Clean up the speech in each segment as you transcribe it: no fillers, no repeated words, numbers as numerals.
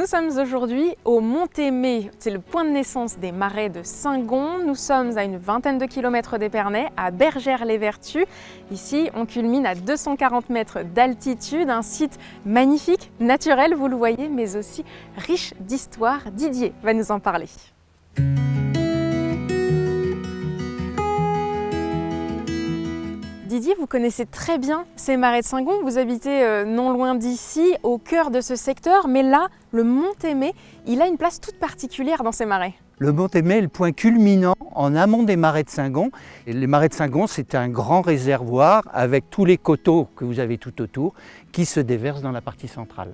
sommes aujourd'hui au Mont-Aimé, c'est le point de naissance des marais de Saint-Gon. Nous sommes à une vingtaine de kilomètres d'Épernay, à Bergères-les-Vertus. Ici, on culmine à 240 mètres d'altitude, un site magnifique, naturel, vous le voyez, mais aussi riche d'histoire. Didier va nous en parler. Didier, vous connaissez très bien ces marais de Saint-Gon, vous habitez non loin d'ici, au cœur de ce secteur, mais là, le Mont-Aimé, il a une place toute particulière dans ces marais. Le Mont-Aimé est le point culminant en amont des marais de Saint-Gon. Et les marais de Saint-Gon, c'est un grand réservoir avec tous les coteaux que vous avez tout autour qui se déversent dans la partie centrale.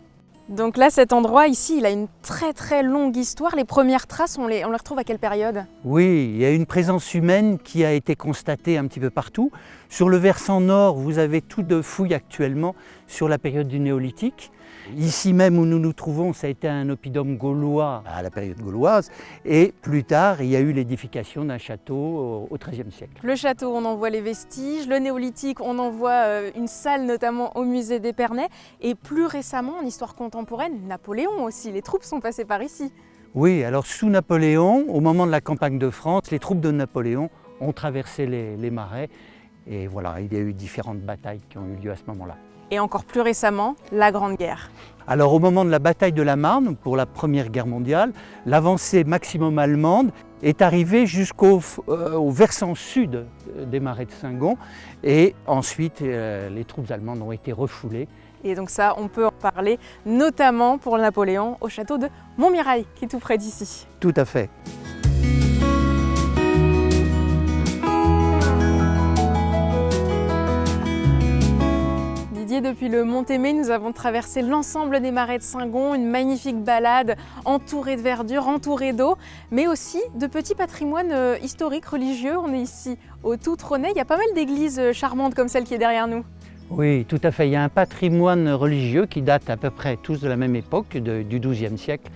Donc là, cet endroit ici, il a une très longue histoire. Les premières traces, on les retrouve à quelle période? Oui, il y a une présence humaine qui a été constatée un petit peu partout. Sur le versant nord, vous avez tout de fouilles actuellement sur la période du néolithique. Ici même où nous nous trouvons, ça a été un oppidum gaulois à la période gauloise. Et plus tard, il y a eu l'édification d'un château au XIIIe siècle. Le château, on en voit les vestiges. Le néolithique, on en voit une salle notamment au musée d'Épernay. Et plus récemment, en histoire contemporaine, Napoléon aussi. Les troupes sont passées par ici. Oui, alors sous Napoléon, au moment de la campagne de France, les troupes de Napoléon ont traversé les marais. Et voilà, il y a eu différentes batailles qui ont eu lieu à ce moment-là. Et encore plus récemment, la Grande Guerre. Alors au moment de la bataille de la Marne, pour la Première Guerre mondiale, l'avancée maximum allemande est arrivée jusqu'au versant sud des marais de Saint-Gon. Et ensuite, les troupes allemandes ont été refoulées. Et donc ça, on peut en parler, notamment pour Napoléon, au château de Montmirail, qui est tout près d'ici. Tout à fait. Depuis le Mont-Aimé, nous avons traversé l'ensemble des marais de Saint-Gon, une magnifique balade entourée de verdure, entourée d'eau, mais aussi de petits patrimoines historiques, religieux. On est ici au Tout-Tronnay, il y a pas mal d'églises charmantes comme celle qui est derrière nous. Oui, tout à fait. Il y a un patrimoine religieux qui date à peu près tous de la même époque, du XIIe siècle.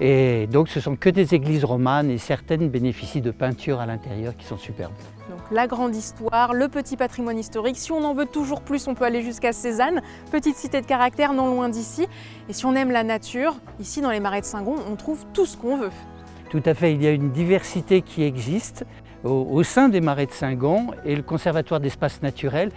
Et donc ce sont que des églises romanes et certaines bénéficient de peintures à l'intérieur qui sont superbes. Donc la grande histoire, le petit patrimoine historique. Si on en veut toujours plus, on peut aller jusqu'à Cézanne, petite cité de caractère non loin d'ici. Et si on aime la nature, ici dans les marais de Saint-Gon, on trouve tout ce qu'on veut. Tout à fait, il y a une diversité qui existe au sein des marais de Saint-Gon et le Conservatoire d'espaces naturels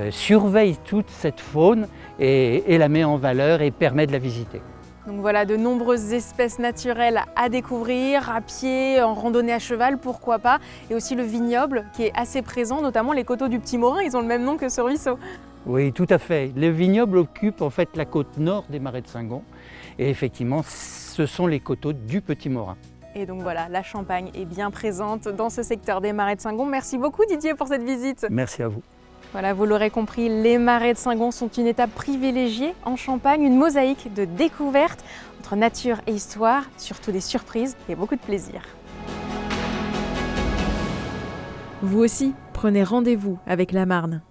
surveille toute cette faune et la met en valeur et permet de la visiter. Donc voilà, de nombreuses espèces naturelles à découvrir, à pied, en randonnée à cheval, pourquoi pas. Et aussi le vignoble qui est assez présent, notamment les coteaux du Petit Morin, ils ont le même nom que ce ruisseau. Oui, tout à fait. Le vignoble occupe en fait la côte nord des marais de Saint-Gon. Et effectivement, ce sont les coteaux du Petit Morin. Et donc voilà, la Champagne est bien présente dans ce secteur des marais de Saint-Gon. Merci beaucoup Didier pour cette visite. Merci à vous. Voilà, vous l'aurez compris, les marais de Saint-Gon sont une étape privilégiée en Champagne, une mosaïque de découvertes entre nature et histoire, surtout des surprises et beaucoup de plaisir. Vous aussi, prenez rendez-vous avec la Marne.